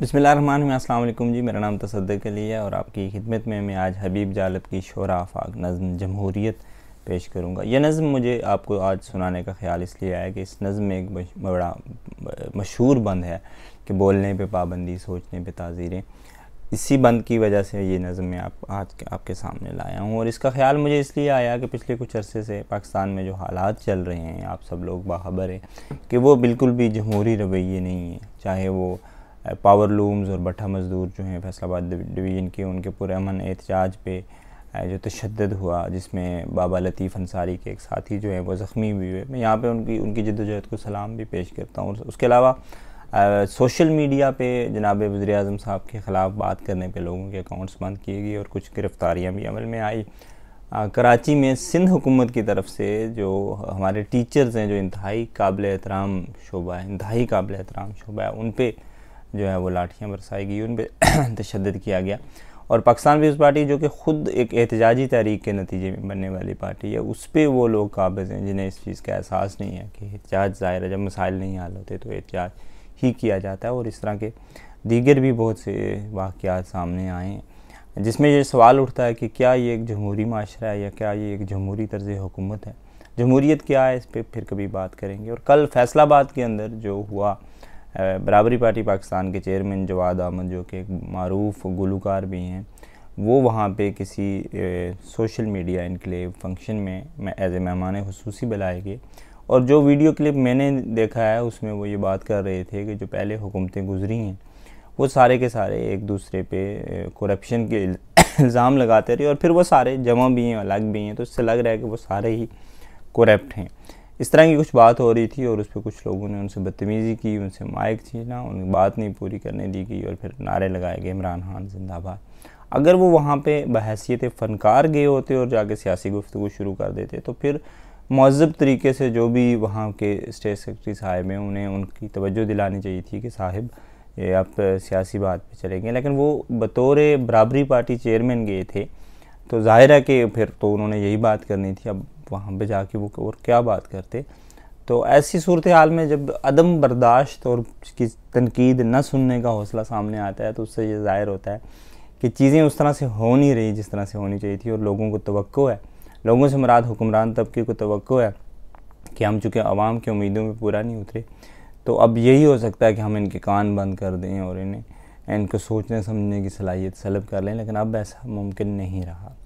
बिस्मिल्लाहिर्रहमानिर्रहीम। अस्सलाम वालेकुम जी, मेरा नाम तसद्दुक़ अली है और आपकी खिदमत में मैं आज हबीब जालब की शोरा आफाक नज़्म जमहूरियत पेश करूँगा। यह नज़्म मुझे आपको आज सुनाने का ख्याल इसलिए आया कि इस नज़्म में एक बड़ा मशहूर बंद है कि बोलने पे पाबंदी, सोचने पे ताज़ीरें। इसी बंद की वजह से ये नज़्म मैं आज आपके सामने लाया हूँ। और इसका ख्याल मुझे इसलिए आया कि पिछले कुछ अरसे से पाकिस्तान में जो हालात चल रहे हैं, आप सब लोग बाखबर हैं कि वो बिल्कुल भी जमहूरी रवैये नहीं है। चाहे वो पावर लूम्स और भट्ठा मज़दूर जो हैं फैसलाबाद डिवीज़न के, उनके पुरअमन एहतजाज पे जो तशद्दुद हुआ, जिसमें बाबा लतीफ़ अंसारी के एक साथी जो हैं वो ज़ख्मी भी हुए। मैं यहाँ पे उनकी जद्दोजहद को सलाम भी पेश करता हूँ। उसके अलावा सोशल मीडिया पे जनाब वज़ीर-ए-आज़म साहब के ख़िलाफ़ बात करने पे लोगों के अकाउंट्स बंद किए गए और कुछ गिरफ़्तारियाँ भी अमल में आई। कराची में सिंध हुकूमत की तरफ से जो हमारे टीचर्स हैं, जो इंतहाई काबिल एहतराम शोबा है, उन पर जो है वो लाठियाँ बरसाई गई, उन पर तशद्दुद किया गया। और पाकिस्तान पीपल्स पार्टी जो कि ख़ुद एक एहतजाजी तहरीक के नतीजे में बनने वाली पार्टी है, उस पर वो लोग काबिज़ हैं जिन्हें इस चीज़ का एहसास नहीं है कि एहतजाज ज़ाहिर है जब मसाइल नहीं हल होते तो एहतजाज ही किया जाता है। और इस तरह के दीगर भी बहुत से वाक़यात सामने आए हैं जिसमें ये सवाल उठता है कि क्या ये एक जमहूरी माशरा है या क्या ये एक जमहूरी तर्ज़ हुकूमत है। जमहूरियत क्या है, इस पर फिर कभी बात करेंगे। और कल फैसलाबाद के अंदर जो हुआ, बराबरी पार्टी पाकिस्तान के चेयरमैन जवाद अहमद जो कि एक मारूफ गुलकार भी हैं, वो वहाँ पे किसी सोशल मीडिया इनक्लेव फंक्शन में एज ए मेहमान खुसूसी बुलाए गए। और जो वीडियो क्लिप मैंने देखा है उसमें वो ये बात कर रहे थे कि जो पहले हुकूमतें गुजरी हैं वो सारे के सारे एक दूसरे पे करप्शन के इल्ज़ाम लगाते रहे और फिर वो सारे जमा भी हैं, अलग भी हैं, तो इससे लग रहा है कि वो सारे ही करप्ट हैं। इस तरह की कुछ बात हो रही थी और उस पर कुछ लोगों ने उनसे बदतमीज़ी की, उनसे माइक छीना, उनकी बात नहीं पूरी करने दी गई और फिर नारे लगाए गए इमरान खान जिंदाबाद। अगर वो वहाँ पे बहैसियत फ़नकार गए होते और जाके सियासी गुफ्तगू शुरू कर देते तो फिर मुहज़्ज़ब तरीके से जो भी वहाँ के स्टेट सेक्रेटरी साहिब हैं उन्हें उनकी तवज्जो दिलानी चाहिए थी कि साहिब ये आप सियासी बात पे चलेंगे। लेकिन वो बतौर बराबरी पार्टी चेयरमैन गए थे तो ज़ाहिर है कि फिर तो उन्होंने यही बात करनी थी। अब वहाँ पे जाके वो और क्या बात करते। तो ऐसी सूरत हाल में जब अदम बर्दाश्त और उसकी तनकीद न सुनने का हौसला सामने आता है तो उससे ये ज़ाहिर होता है कि चीज़ें उस तरह से हो नहीं रही जिस तरह से होनी चाहिए थी। और लोगों को तवक्को है, लोगों से मुराद हुक्मरान तबके को तवक्को है कि हम चूँकि आवाम की उम्मीदों में पूरा नहीं उतरे तो अब यही हो सकता है कि हम इनके कान बंद कर दें और इनको सोचने समझने की सलाहियत सलब कर लें। लेकिन अब ऐसा मुमकिन नहीं रहा।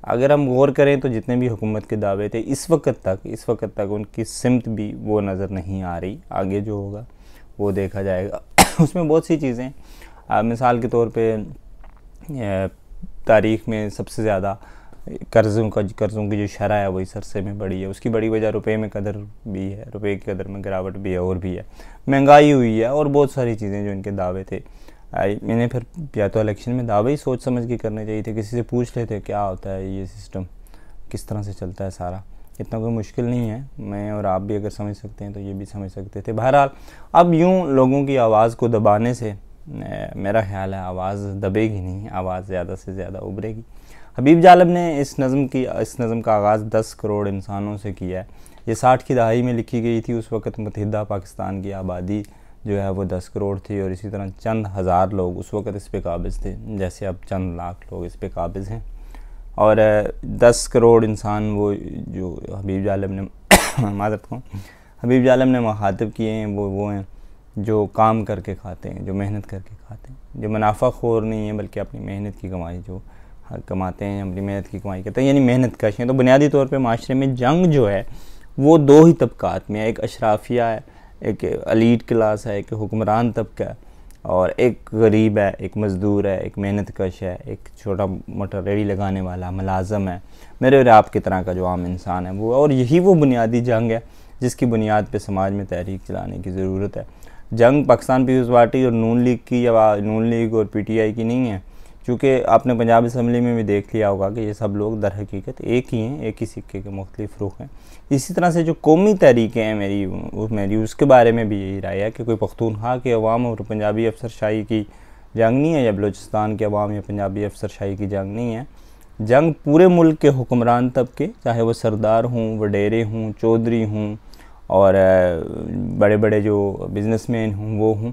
अगर हम गौर करें तो जितने भी हुकूमत के दावे थे इस वक्त तक उनकी सिमत भी वो नज़र नहीं आ रही। आगे जो होगा वो देखा जाएगा। उसमें बहुत सी चीज़ें, मिसाल के तौर पे तारीख़ में सबसे ज़्यादा कर्ज़ों की जो शरह है वो इस अरसे में बढ़ी है। उसकी बड़ी वजह रुपए में कदर भी है, रुपए की कदर में गिरावट भी है और भी है, महंगाई हुई है और बहुत सारी चीज़ें जो इनके दावे थे। मैंने फिर या तो इलेक्शन में दावे ही सोच समझ के करने चाहिए थे, किसी से पूछ लेते क्या होता है ये सिस्टम, किस तरह से चलता है सारा, इतना कोई मुश्किल नहीं है। मैं और आप भी अगर समझ सकते हैं तो ये भी समझ सकते थे। बहरहाल अब यूँ लोगों की आवाज़ को दबाने से मेरा ख्याल है आवाज़ दबेगी नहीं, आवाज़ ज़्यादा से ज़्यादा उभरेगी। हबीब जालब ने इस नज़म का आगाज़ 10 करोड़ इंसानों से किया है। ये 60 की दहाई में लिखी गई थी। उस वक़्त मुत्तहिदा पाकिस्तान की आबादी जो है वो 10 करोड़ थी और इसी तरह चंद हज़ार लोग उस वक़्त इस पे काबिज़ थे, जैसे अब चंद लाख लोग इस पे काबिज़ हैं। और 10 करोड़ इंसान वो जो हबीब जालब ने मुखातिब किए हैं वो हैं जो काम करके खाते हैं, जो मेहनत करके खाते हैं, जो मुनाफ़ाखोर नहीं है बल्कि अपनी मेहनत की कमाई जो कमाते हैं, अपनी मेहनत की कमाई करते हैं, यानी मेहनत कश हैं। तो बुनियादी तौर पे माशरे में जंग जो है वो दो ही तबकात में है, एक अशराफिया है, एक एलीट क्लास है, एक हुक्मरान तबका है और एक गरीब है, एक मज़दूर है, एक मेहनत कश है, एक छोटा मोटा रेडी लगाने वाला मुलाज़म है, मेरे और आपकी तरह का जो आम इंसान है वो। और यही वो बुनियादी जंग है जिसकी बुनियाद पे समाज में तहरीक चलाने की ज़रूरत है। जंग पाकिस्तान पीपल्स पार्टी और नून लीग की या नून लीग और PTI की नहीं है, चूँकि आपने पंजाब असम्बली में भी देख लिया होगा कि ये सब लोग दर हकीकत एक ही हैं, एक ही सिक्के के मुख्तलिफ रुख हैं। इसी तरह से जो कौमी तहरीकें हैं मेरी उसके बारे में भी यही राय है कि कोई पख्तूनख्वा के अवाम और पंजाबी अफसरशाही की जंग नहीं है या बलूचिस्तान के अवाम या पंजाबी अफसरशाही की जंग नहीं है। जंग पूरे मुल्क के हुक्मरान तबके, चाहे वो सरदार हों, वडेरे हों, चौधरी हों और बड़े बड़े जो बिज़नेसमैन हों वो हों,